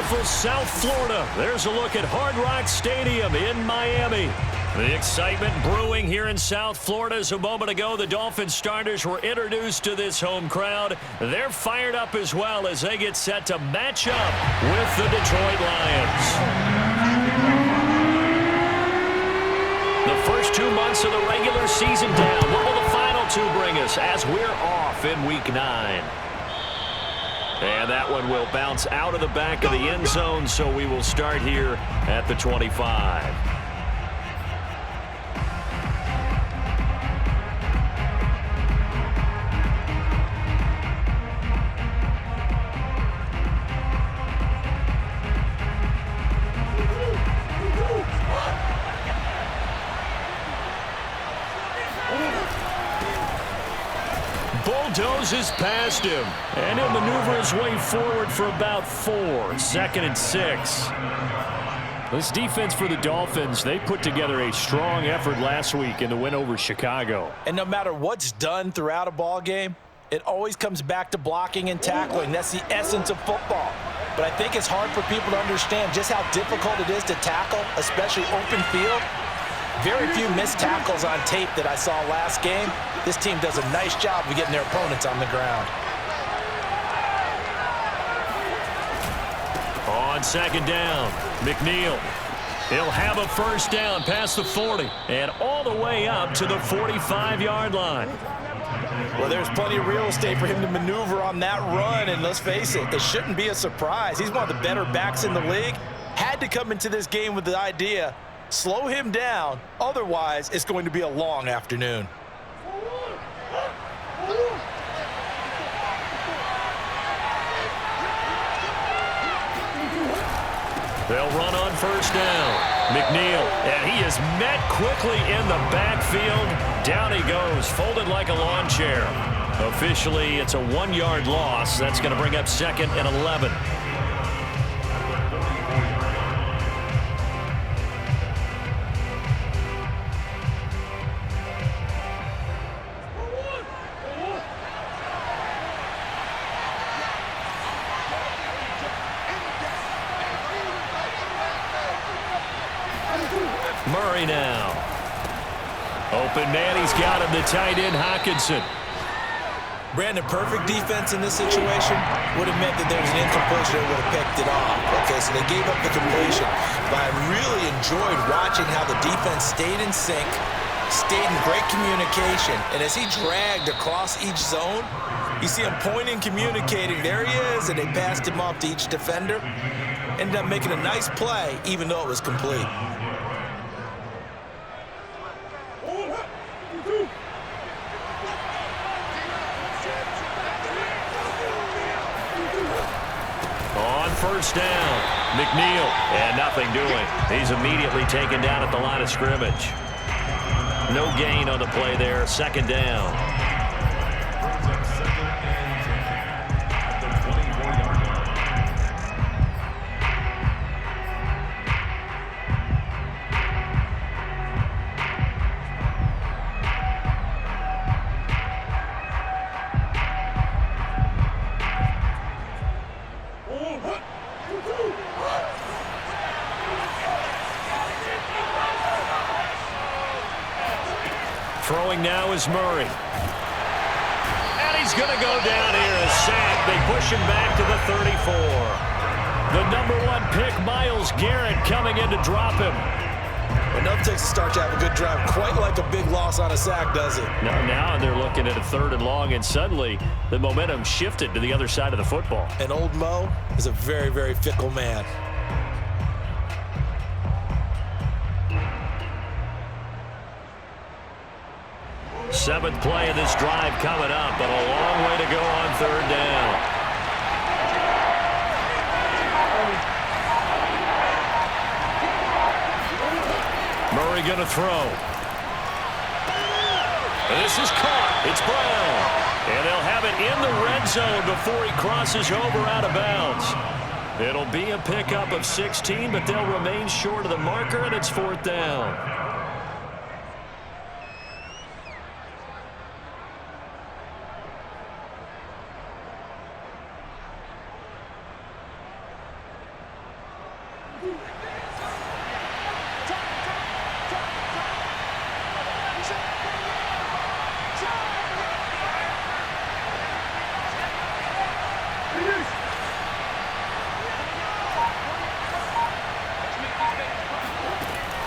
beautiful South Florida. There's a look at Hard Rock Stadium in Miami. The excitement brewing here in South Florida as a moment ago the Dolphins starters were introduced to this home crowd. They're fired up as well as they get set to match up with the Detroit Lions. The first 2 months of the regular season down. What will the final 2 bring us as we're off in Week 9? And that one will bounce out of the back of the end zone, so we will start here at the 25. Bulldozes past him, and he'll maneuver his way forward for about 4. 2nd and 6. This defense for the Dolphins, they put together a strong effort last week in the win over Chicago. And no matter what's done throughout a ball game, it always comes back to blocking and tackling. That's the essence of football. But I think it's hard for people to understand just how difficult it is to tackle, especially open field. Very few missed tackles on tape that I saw last game. This team does a nice job of getting their opponents on the ground. On 2nd down, McNeil. He'll have a first down past the 40 and all the way up to the 45-yard line. Well, there's plenty of real estate for him to maneuver on that run, and let's face it, it shouldn't be a surprise. He's one of the better backs in the league. Had to come into this game with the idea, slow him down, otherwise it's going to be a long afternoon. They'll run on first down. McNeil, and he is met quickly in the backfield. Down he goes, folded like a lawn chair. Officially, it's a 1-yard loss. That's going to bring up 2nd and 11. Murray now. Open man, he's got him, the tight end, Hockenson. Brandon, perfect defense in this situation would have meant that there was an incompletion that would have picked it off. Okay, so they gave up the completion. But I really enjoyed watching how the defense stayed in sync, stayed in great communication, and as he dragged across each zone, you see him pointing, communicating, there he is, and they passed him off to each defender. Ended up making a nice play, even though it was complete. First down, McNeil, and nothing doing. He's immediately taken down at the line of scrimmage. No gain on the play there, 2nd down. Throwing now is Murray. And he's going to go down here, a sack. They push him back to the 34. The number 1 pick, Myles Garrett, coming in to drop him. Enough takes to start to have a good drive. Quite like a big loss on a sack, does it? Now they're looking at a 3rd and long, and suddenly the momentum shifted to the other side of the football. And old Mo is a very, very fickle man. Seventh play of this drive coming up, but a long way to go on 3rd down. Murray going to throw. This is caught. It's Brown. And they'll have it in the red zone before he crosses over out of bounds. It'll be a pickup of 16, but they'll remain short of the marker, and it's 4th down.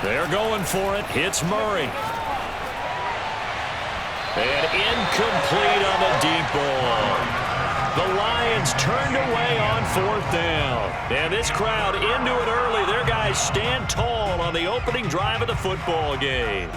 They're going for it. Hits Murray. And incomplete on the deep ball. The Lions turned away on 4th down. And this crowd into it early. Their guys stand tall on the opening drive of the football game.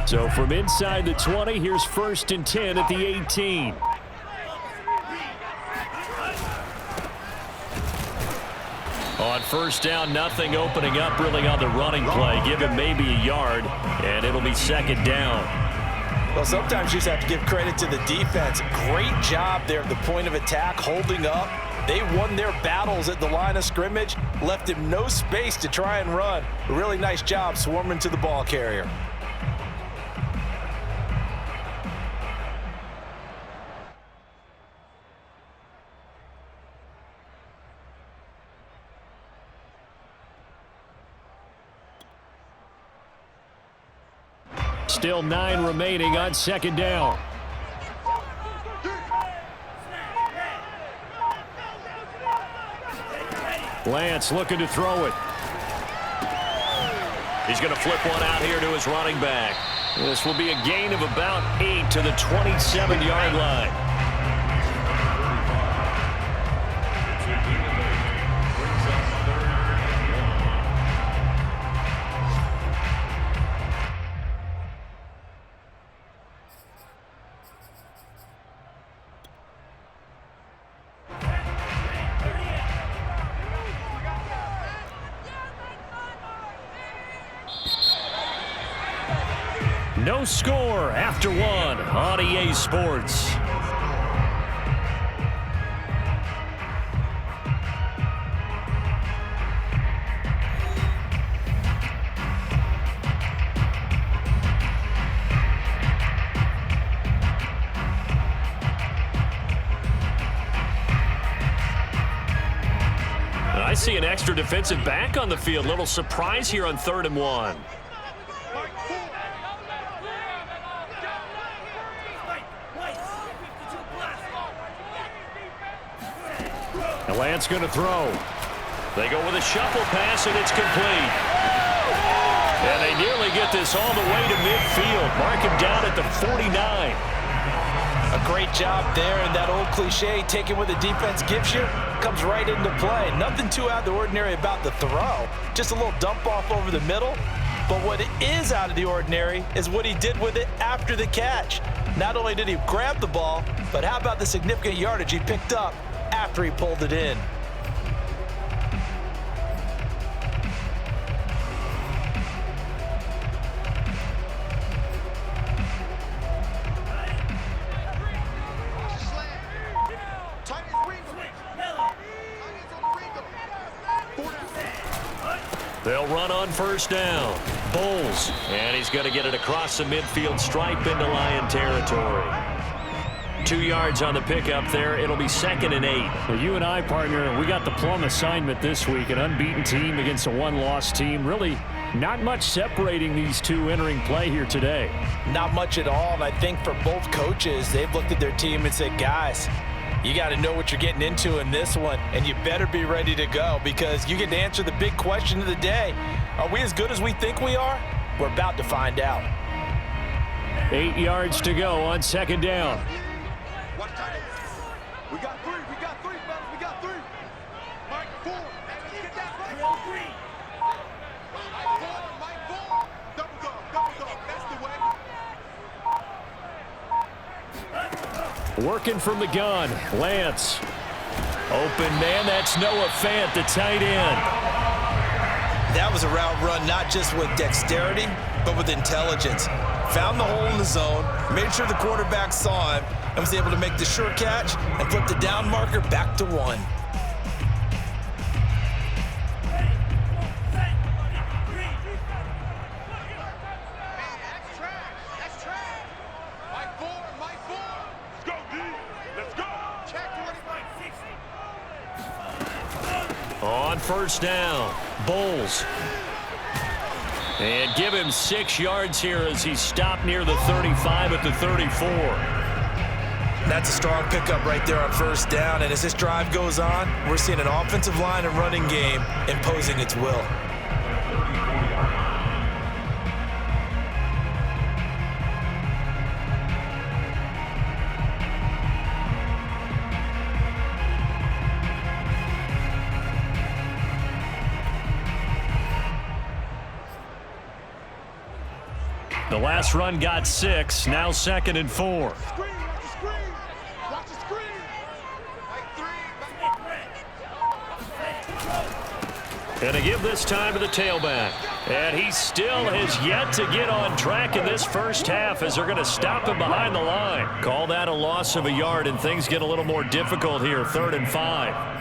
So from inside the 20, here's 1st and 10 at the 18. On 1st down, nothing opening up really on the running play. Give him maybe a yard, and it'll be 2nd down. Well, sometimes you just have to give credit to the defense. Great job there at the point of attack, holding up. They won their battles at the line of scrimmage, left him no space to try and run. A really nice job swarming to the ball carrier. Still 9 remaining on 2nd down. Lance looking to throw it. He's going to flip one out here to his running back. This will be a gain of about 8 to the 27-yard line. No score after 1 on EA Sports. I see an extra defensive back on the field. Little surprise here on 3rd and 1. And Lance going to throw. They go with a shuffle pass, and it's complete. And they nearly get this all the way to midfield. Mark him down at the 49. A great job there, and that old cliche, taking what the defense gives you, comes right into play. Nothing too out of the ordinary about the throw. Just a little dump off over the middle. But what is out of the ordinary is what he did with it after the catch. Not only did he grab the ball, but how about the significant yardage he picked up after he pulled it in. They'll run on 1st down. Bowles, and he's going to get it across the midfield stripe into Lion territory. 2 yards on the pickup there. It'll be 2nd and 8. Well, you and I, partner, we got the plum assignment this week. An unbeaten team against a one-loss team. Really not much separating these two entering play here today. Not much at all, and I think for both coaches, they've looked at their team and said, guys, you got to know what you're getting into in this one, and you better be ready to go because you get to answer the big question of the day. Are we as good as we think we are? We're about to find out. 8 yards to go on 2nd down. We got 3, fellas, we got 3. Mike 4, let's get that right. Mike 4, double dog, that's the way. Working from the gun, Lance. Open man, that's Noah Fant, the tight end. That was a route run not just with dexterity, but with intelligence. Found the hole in the zone, made sure the quarterback saw him, and was able to make the sure catch and put the down marker back to 1. On first down, Bowles. And give him 6 yards here as he stopped near the 35 at the 34. That's a strong pickup right there on first down. And as this drive goes on, we're seeing an offensive line and running game imposing its will. The last run got 6, now 2nd and 4. Watch the screen. Watch the screen. And to give this time to the tailback. And he still has yet to get on track in this first half as they're going to stop him behind the line. Call that a loss of a yard, and things get a little more difficult here, 3rd and 5.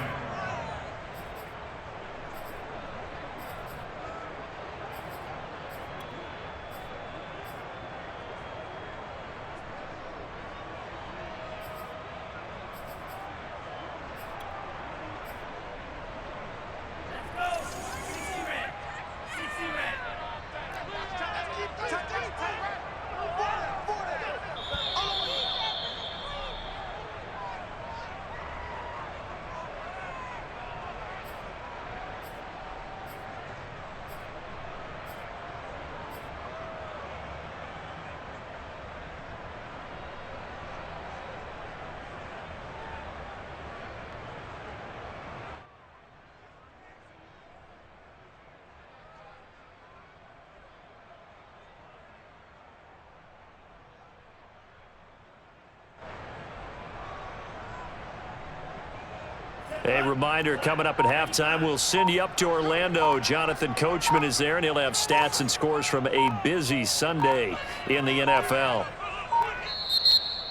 A reminder, coming up at halftime, we'll send you up to Orlando. Jonathan Coachman is there, and he'll have stats and scores from a busy Sunday in the NFL.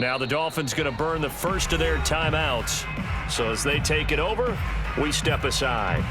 Now the Dolphins going to burn the first of their timeouts. So as they take it over, we step aside.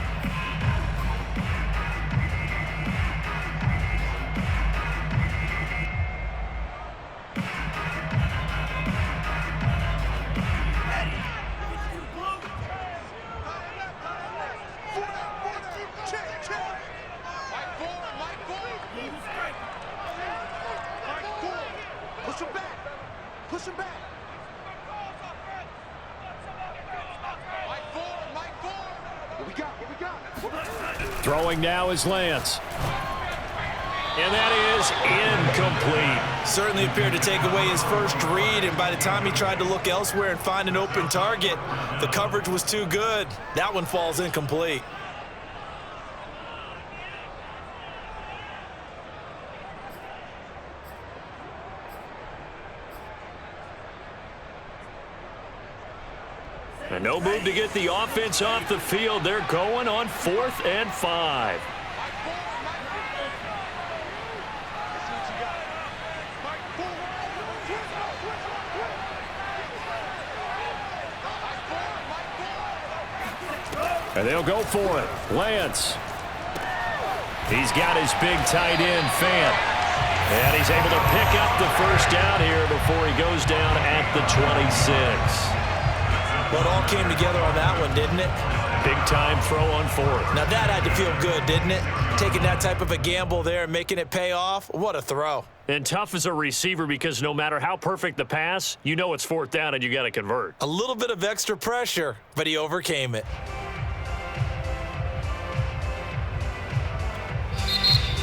Throwing now is Lance. And that is incomplete. Certainly appeared to take away his first read, and by the time he tried to look elsewhere and find an open target, the coverage was too good. That one falls incomplete. And no move to get the offense off the field. They're going on 4th and 5. And they'll go for it. Lance. He's got his big tight end, Fant. And he's able to pick up the first down here before he goes down at the 26. Well, it all came together on that one, didn't it? Big-time throw on 4th. Now that had to feel good, didn't it? Taking that type of a gamble there and making it pay off. What a throw. And tough as a receiver because no matter how perfect the pass, you know it's 4th down and you got to convert. A little bit of extra pressure, but he overcame it.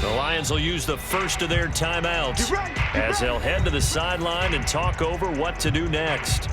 The Lions will use the first of their timeouts as they'll head to the sideline and talk over what to do next.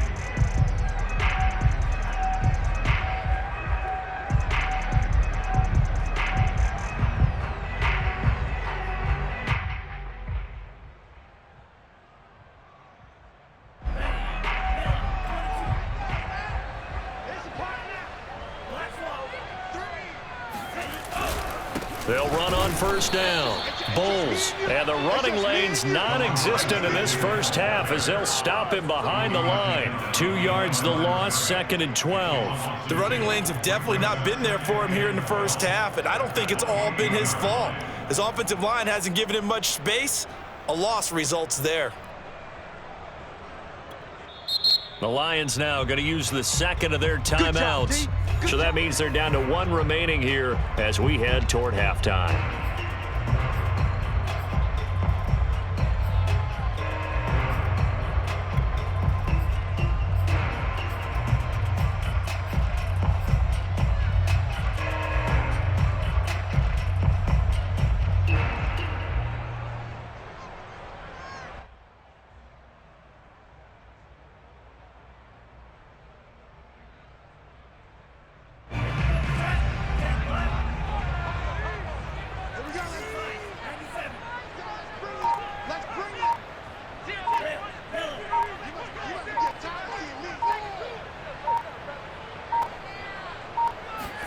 They'll run on first down. Bulls. And the running lane's non-existent in this first half as they'll stop him behind the line. 2 yards the loss, 2nd and 12. The running lanes have definitely not been there for him here in the first half, and I don't think it's all been his fault. His offensive line hasn't given him much space. A loss results there. The Lions now going to use the second of their timeouts. So that means they're down to 1 remaining here as we head toward halftime.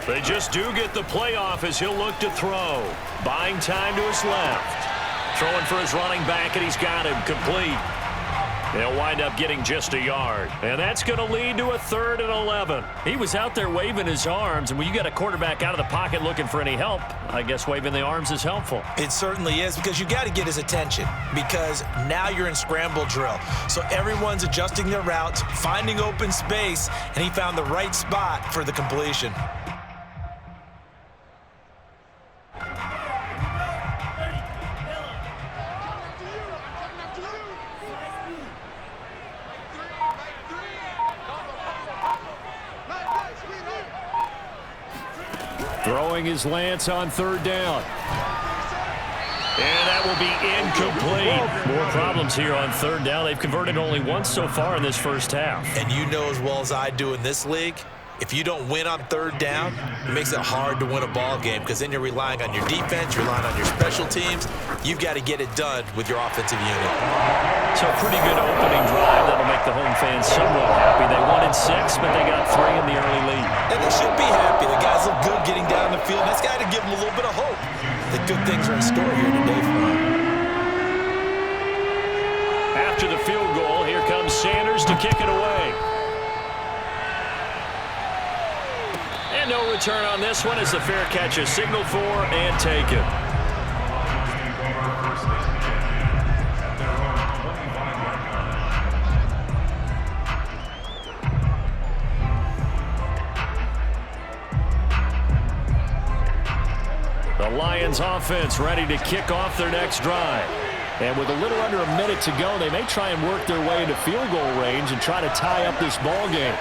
They just do get the playoff as he'll look to throw. Buying time to his left. Throwing for his running back, and he's got him complete. They'll wind up getting just a yard. And that's going to lead to a 3rd and 11. He was out there waving his arms, and when you got a quarterback out of the pocket looking for any help, I guess waving the arms is helpful. It certainly is, because you got to get his attention, because now you're in scramble drill. So everyone's adjusting their routes, finding open space, and he found the right spot for the completion. Throwing his Lance on 3rd down. And that will be incomplete. More problems here on 3rd down. They've converted only once so far in this first half. And you know as well as I do in this league, if you don't win on 3rd down, it makes it hard to win a ball game, because then you're relying on your defense, you're relying on your special teams. You've got to get it done with your offensive unit. So a pretty good opening drive that'll make the home fans somewhat happy. They wanted 6, but they got 3 in the early lead. And they should be happy. The guys look good getting down the field. That's got to give them a little bit of hope that good things are in store here today for them. After the field goal, here comes Sanders to kick it away. And no return on this one as the fair catch is signaled for and taken. The Lions offense ready to kick off their next drive. And with a little under a minute to go, they may try and work their way into field goal range and try to tie up this ball game.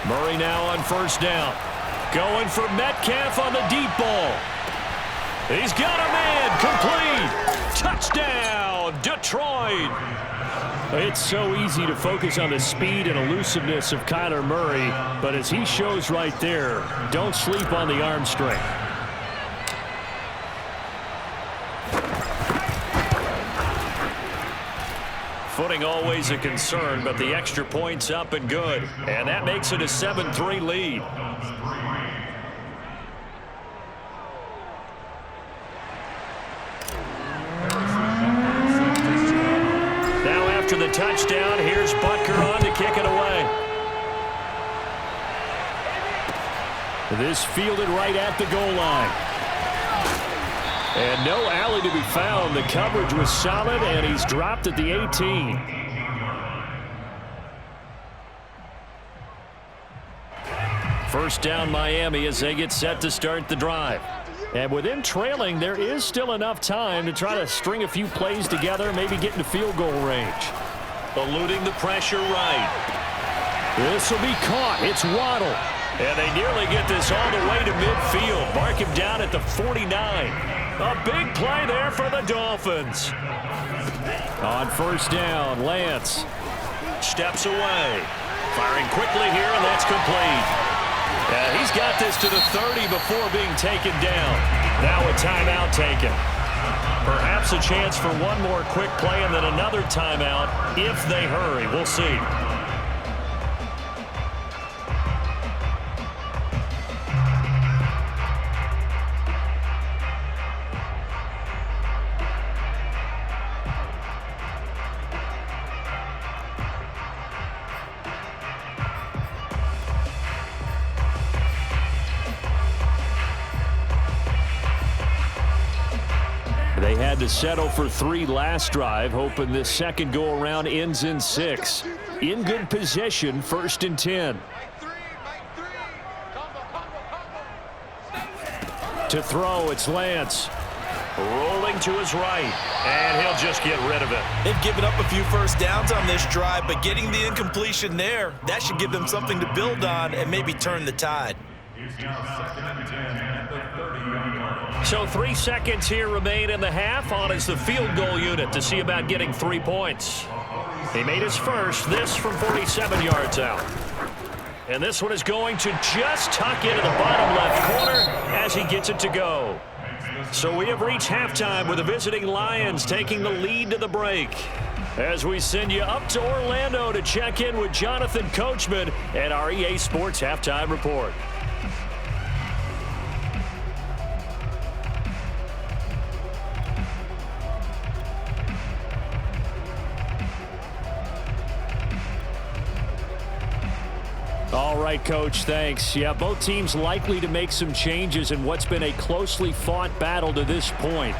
Murray now on 1st down. Going for Metcalf on the deep ball. He's got a man. Complete. Touchdown, Detroit. It's so easy to focus on the speed and elusiveness of Kyler Murray, but as he shows right there, don't sleep on the arm strength. Footing always a concern, but the extra point's up and good. And that makes it a 7-3 lead. Now after the touchdown, here's Butker on to kick it away. This fielded right at the goal line. And no alley to be found. The coverage was solid, and he's dropped at the 18. First down Miami as they get set to start the drive. And with them trailing, there is still enough time to try to string a few plays together, maybe get into field goal range. Eluding the pressure right. This will be caught. It's Waddle. And they nearly get this all the way to midfield. Mark him down at the 49. A big play there for the Dolphins. On 1st down, Lance steps away. Firing quickly here, and that's complete. And he's got this to the 30 before being taken down. Now a timeout taken. Perhaps a chance for one more quick play and then another timeout if they hurry. We'll see. They had to settle for 3 last drive, hoping this second go-around ends in 6. In good position, 1st and 10. To throw, it's Lance. Rolling to his right, and he'll just get rid of it. They've given up a few first downs on this drive, but getting the incompletion there, that should give them something to build on and maybe turn the tide. So 3 seconds here remain in the half. On is the field goal unit to see about getting 3 points. He made his first, this from 47 yards out. And this one is going to just tuck into the bottom left corner as he gets it to go. So we have reached halftime with the visiting Lions taking the lead to the break. As we send you up to Orlando to check in with Jonathan Coachman and our EA Sports Halftime Report. All right, Coach, thanks. Yeah, both teams likely to make some changes in what's been a closely fought battle to this point.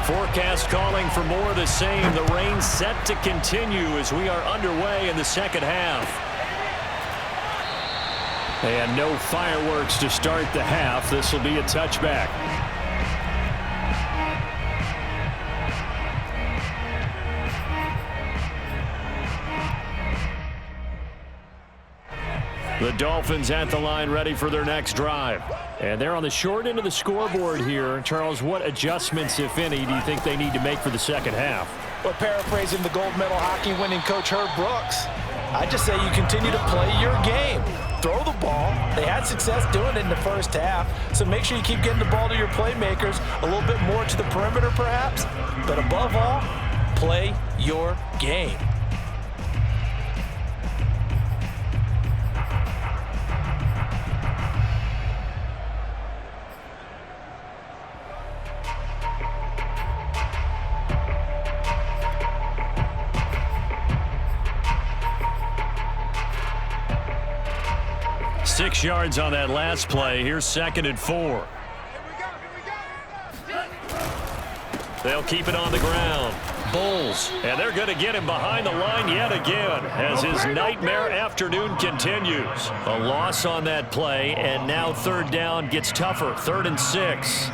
Forecast calling for more of the same. The rain set to continue as we are underway in the second half. And no fireworks to start the half. This will be a touchback. The Dolphins at the line ready for their next drive. And they're on the short end of the scoreboard here. Charles, what adjustments, if any, do you think they need to make for the second half? Well, paraphrasing the gold medal hockey winning coach Herb Brooks, I just say you continue to play your game. Throw the ball. They had success doing it in the first half, so make sure you keep getting the ball to your playmakers, a little bit more to the perimeter perhaps, but above all, play your game. Six yards on that last play. Here's 2nd and 4. They'll keep it on the ground. Bulls, and they're going to get him behind the line yet again as his nightmare afternoon continues. A loss on that play, and now 3rd down gets tougher. 3rd and 6.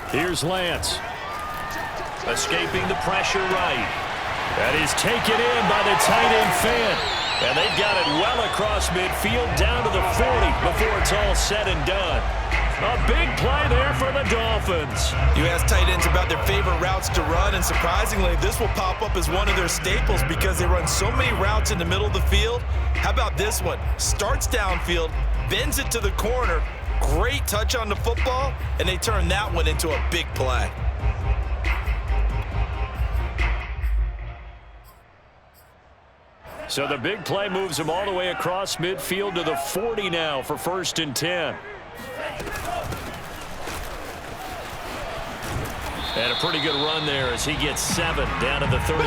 Here's Lance. Escaping the pressure right. That is taken in by the tight end Fant. And they've got it well across midfield down to the 40 before it's all said and done. A big play there for the Dolphins. You ask tight ends about their favorite routes to run, and surprisingly, this will pop up as one of their staples because they run so many routes in the middle of the field. How about this one? Starts downfield, bends it to the corner, great touch on the football, and they turn that one into a big play. So the big play moves him all the way across midfield to the 40 now for 1st and 10. And a pretty good run there as he gets 7 down to the 33.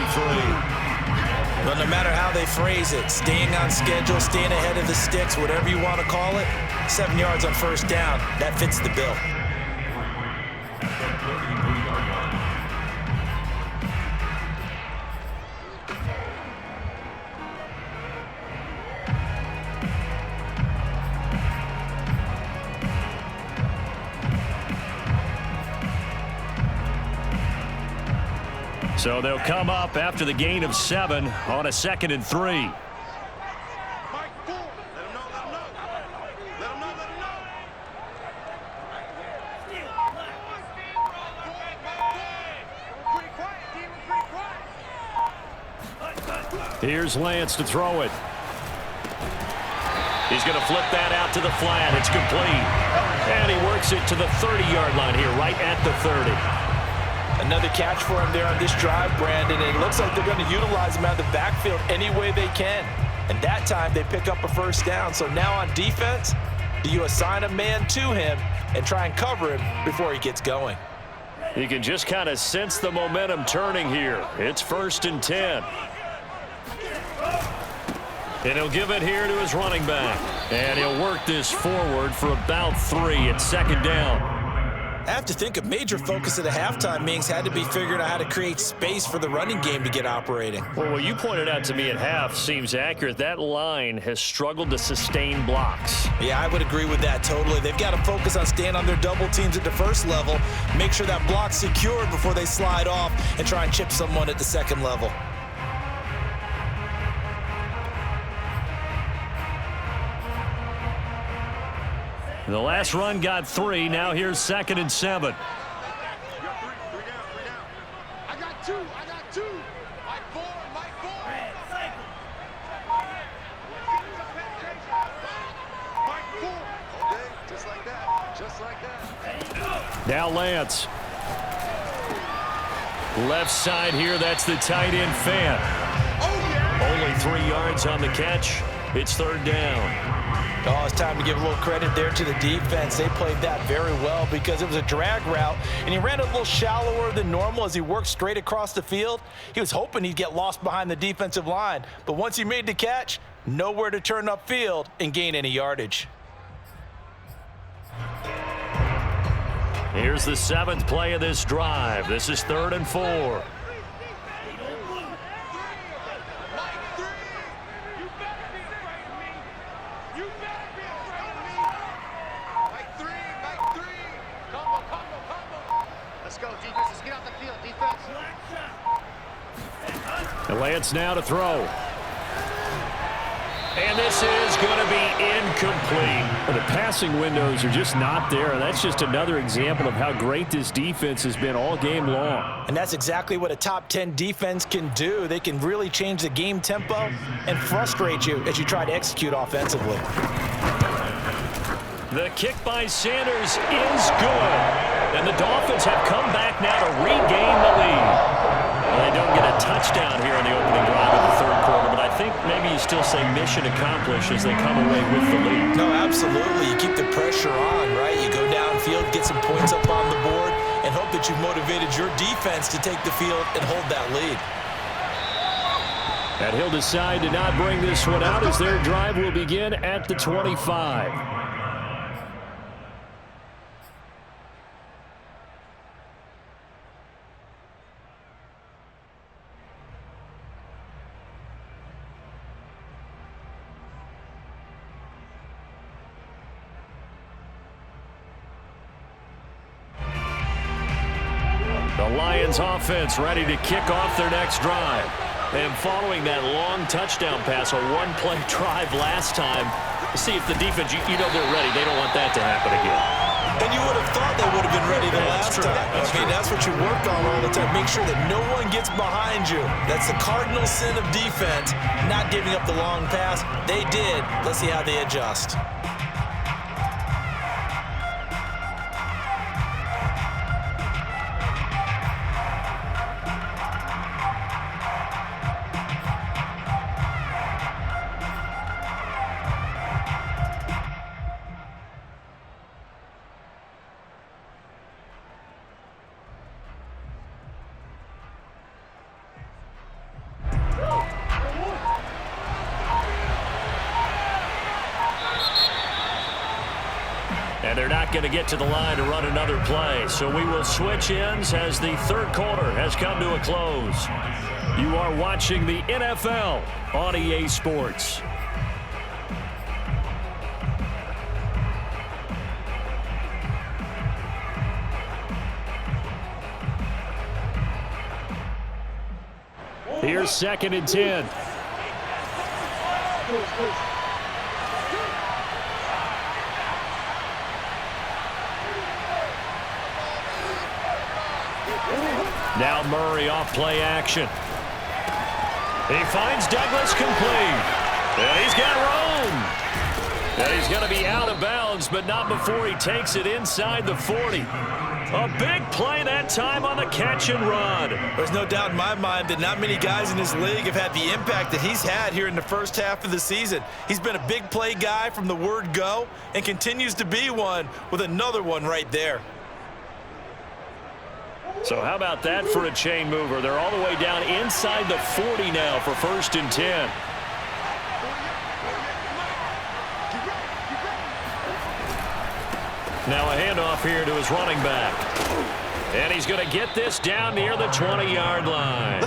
But no matter how they phrase it, staying on schedule, staying ahead of the sticks, whatever you want to call it, 7 yards on 1st down, that fits the bill. So they'll come up after the gain of 7 on a 2nd and 3. Here's Lance to throw it. He's going to flip that out to the flat. It's complete. And he works it to the 30-yard line here, right at the 30. Another catch for him there on this drive, Brandon. And it looks like they're going to utilize him out of the backfield any way they can. And that time they pick up a first down. So now on defense, do you assign a man to him and try and cover him before he gets going? You can just kind of sense the momentum turning here. It's 1st and 10. And he'll give it here to his running back. And he'll work this forward for about 3 at 2nd down. I have to think a major focus at the halftime meetings had to be figuring out how to create space for the running game to get operating. Well, what you pointed out to me at half seems accurate. That line has struggled to sustain blocks. Yeah, I would agree with that totally. They've got to focus on staying on their double teams at the first level, make sure that block's secured before they slide off and try and chip someone at the second level. The last run got 3. Now here's 2nd and 7. You got 3 down, 3 down. I got 2. Mike 4. Mike 4. Okay, just like that. Now Lance. Left side here, that's the tight end fan. Only 3 yards on the catch. It's 3rd down. Oh, it's time to give a little credit there to the defense. They played that very well because it was a drag route, and he ran a little shallower than normal as he worked straight across the field. He was hoping he'd get lost behind the defensive line, but once he made the catch, nowhere to turn upfield and gain any yardage. Here's the 7th play of this drive. This is 3rd and 4. Lance now to throw. And this is going to be incomplete. The passing windows are just not there. That's just another example of how great this defense has been all game long. And that's exactly what a top 10 defense can do. They can really change the game tempo and frustrate you as you try to execute offensively. The kick by Sanders is good. And the Dolphins have come back now to regain the lead. Well, they don't get a touchdown here in the opening drive of the 3rd quarter, but I think maybe you still say mission accomplished as they come away with the lead. No, absolutely. You keep the pressure on, right? You go downfield, get some points up on the board, and hope that you've motivated your defense to take the field and hold that lead. And he'll decide to not bring this one out as their drive will begin at the 25. The Lions offense ready to kick off their next drive. And following that long touchdown pass, a one-play drive last time, see if the defense, you know they're ready. They don't want that to happen again. And you would have thought they would have been ready the last time. That's what you work on all the time. Make sure that no one gets behind you. That's the cardinal sin of defense, not giving up the long pass. They did. Let's see how they adjust. And they're not going to get to the line to run another play. So we will switch ends as the 3rd quarter has come to a close. You are watching the NFL on EA Sports. Here's 2nd and 10. Now Murray off play action. He finds Douglas complete. And he's got room. And he's going to be out of bounds, but not before he takes it inside the 40. A big play that time on the catch and run. There's no doubt in my mind that not many guys in this league have had the impact that he's had here in the first half of the season. He's been a big play guy from the word go and continues to be one with another one right there. So how about that for a chain mover? They're all the way down inside the 40 now for 1st and 10. Now a handoff here to his running back. And he's going to get this down near the 20-yard line.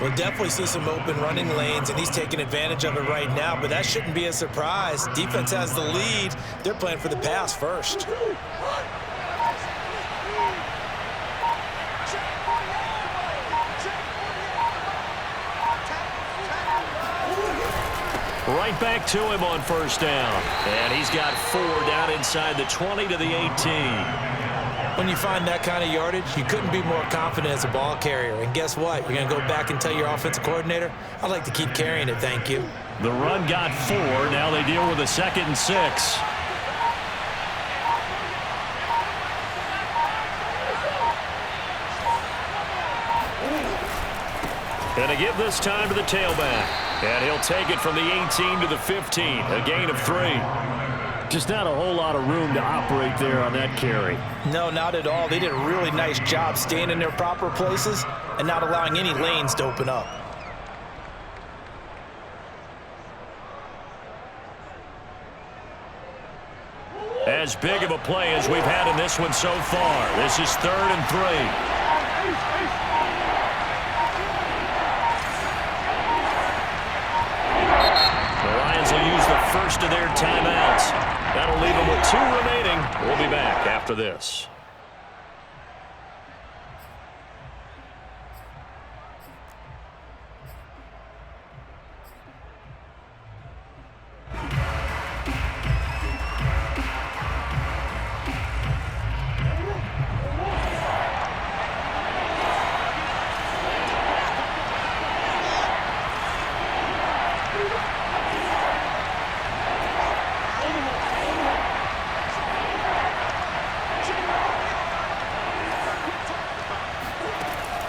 We'll definitely see some open running lanes, and he's taking advantage of it right now, but that shouldn't be a surprise. Defense has the lead. They're playing for the pass first. Right back to him on 1st down. And he's got 4 down inside the 20 to the 18. When you find that kind of yardage, you couldn't be more confident as a ball carrier. And guess what? You're going to go back and tell your offensive coordinator, I'd like to keep carrying it, thank you. The run got 4. Now they deal with a 2nd and 6. And a give this time to the tailback. And he'll take it from the 18 to the 15. A gain of 3. Just not a whole lot of room to operate there on that carry. No, not at all. They did a really nice job staying in their proper places and not allowing any lanes to open up. As big of a play as we've had in this one so far. This is 3rd and 3. First of their timeouts. That'll leave them with 2 remaining. We'll be back after this.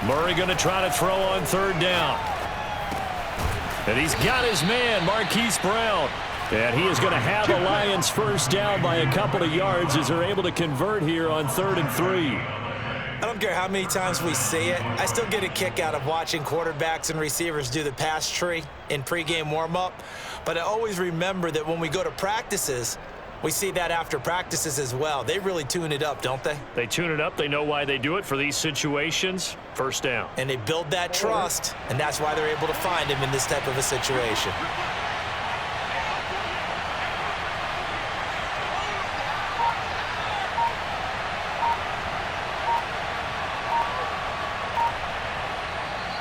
Murray going to try to throw on 3rd down. And he's got his man, Marquise Brown. And he is going to have the Lions 1st down by a couple of yards as they're able to convert here on 3rd and 3. I don't care how many times we say it, I still get a kick out of watching quarterbacks and receivers do the pass tree in pregame warm-up. But I always remember that when we go to practices, we see that after practices as well. They really tune it up, don't they? They tune it up. They know why they do it for these situations. 1st down. And they build that trust, and that's why they're able to find him in this type of a situation.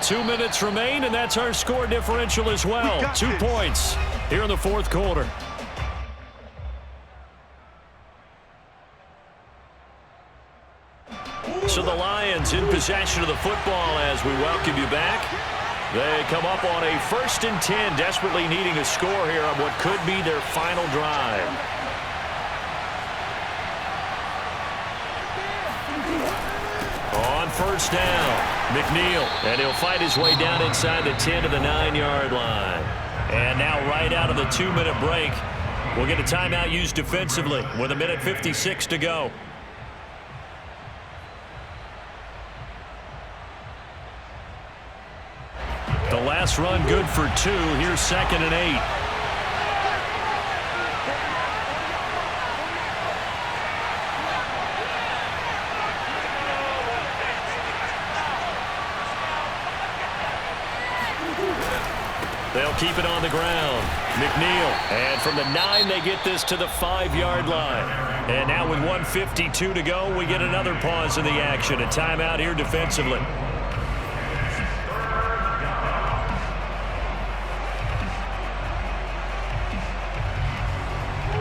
Two minutes remain, and that's our score differential as well. 2 points here in the 4th quarter. So the Lions in possession of the football as we welcome you back. They come up on a 1st and 10, desperately needing a score here on what could be their final drive. On 1st down, McNeil, and he'll fight his way down inside the 10 to the 9-yard line. And now right out of the 2-minute break, we'll get a timeout used defensively with 1:56 to go. The last run good for 2. Here's 2nd and 8. They'll keep it on the ground. McNeil. And from the 9, they get this to the 5-yard line. And now with 1:52 to go, we get another pause in the action. A timeout here defensively.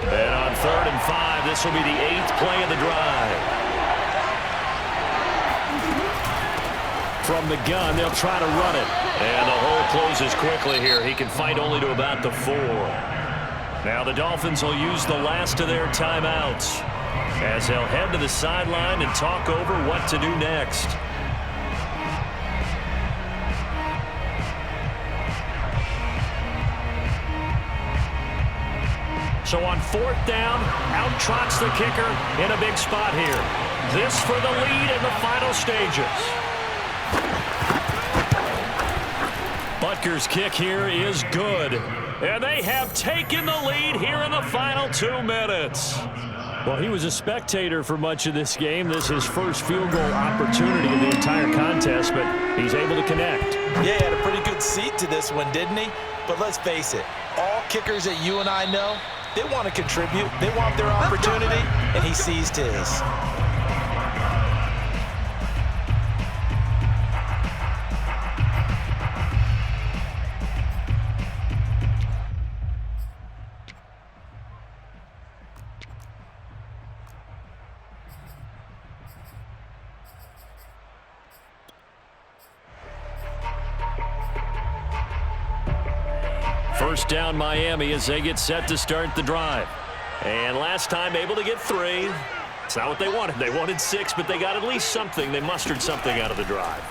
And on 3rd and 5, this will be the 8th play of the drive. From the gun, they'll try to run it. And the hole closes quickly here. He can fight only to about the 4. Now the Dolphins will use the last of their timeouts. as they'll head to the sideline and talk over what to do next. So on 4th down, out trots the kicker in a big spot here. This for the lead in the final stages. Butker's kick here is good. And they have taken the lead here in the final 2 minutes. Well, he was a spectator for much of this game. This is his first field goal opportunity of the entire contest, but he's able to connect. Yeah, he had a pretty good seat to this one, didn't he? But let's face it, all kickers that you and I know, they want to contribute. They want their opportunity, and he seized his. First down Miami as they get set to start the drive. And last time able to get 3. It's not what they wanted. They wanted 6, but they got at least something. They mustered something out of the drive.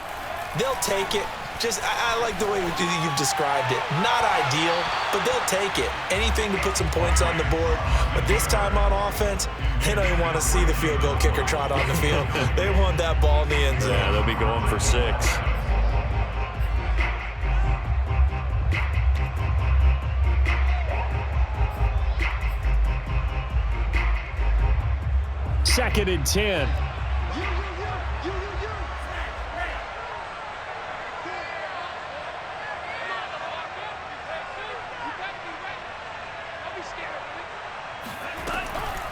They'll take it. I like the way you've described it. Not ideal, but they'll take it. Anything to put some points on the board. But this time on offense, they don't even want to see the field goal kicker trot on the field. They want that ball in the end zone. Yeah, they'll be going for 6. Second and 10.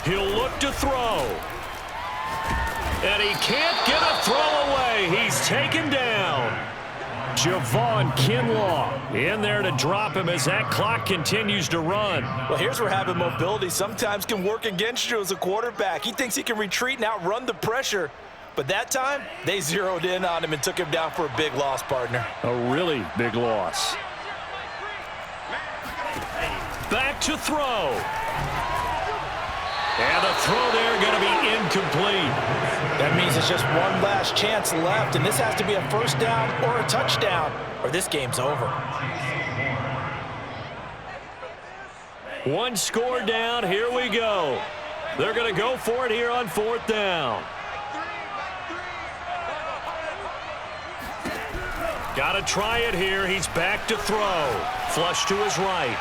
He'll look to throw. And he can't get a throw away. He's taken down. Javon Kinlaw in there to drop him as that clock continues to run. Well, here's where having mobility sometimes can work against you as a quarterback. He thinks he can retreat and outrun the pressure. But that time, they zeroed in on him and took him down for a big loss, partner. A really big loss. Back to throw. And the throw there going to be incomplete. That means it's just one last chance left, and this has to be a first down or a touchdown, or this game's over. One score down. Here we go. They're going to go for it here on 4th down. Got to try it here. He's back to throw. Flush to his right.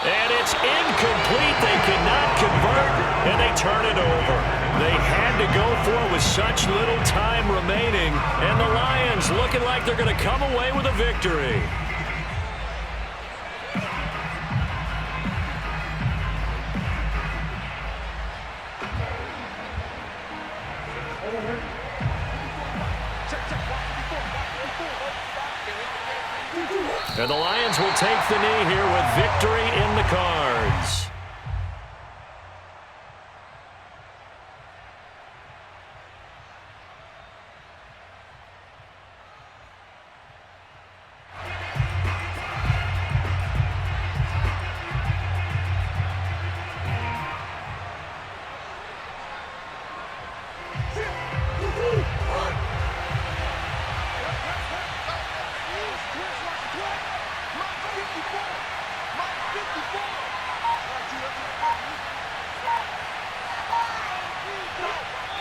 And it's incomplete. They cannot convert, and they turn it over. They had to go for it with such little time remaining, and the Lions looking like they're going to come away with a victory. And the Lions will take the knee here with victory in the cards.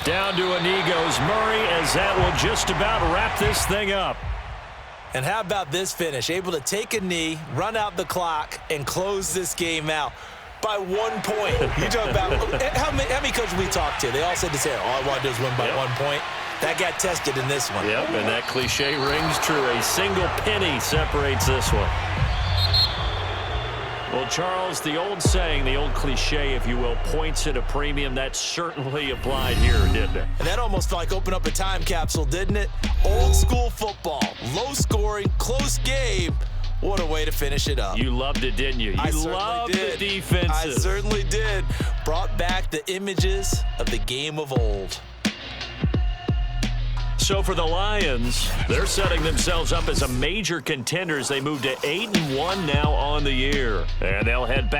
Down to a knee goes Murray as that will just about wrap this thing up. And how about this finish? Able to take a knee, run out the clock, and close this game out by 1 point. You talk about how many coaches we talked to? They all said the same. All I want to do is win by 1 point. That got tested in this one. Yep, and that cliche rings true. A single penny separates this one. Well, Charles, the old saying, the old cliche, if you will, points at a premium, that certainly applied here, didn't it? And that almost felt like opened up a time capsule, didn't it? Old school football, low scoring, close game. What a way to finish it up. You loved it, didn't you? You loved the defenses. I certainly did. Brought back the images of the game of old. So for the Lions, they're setting themselves up as a major contender as they move to 8-1 now on the year. And they'll head back.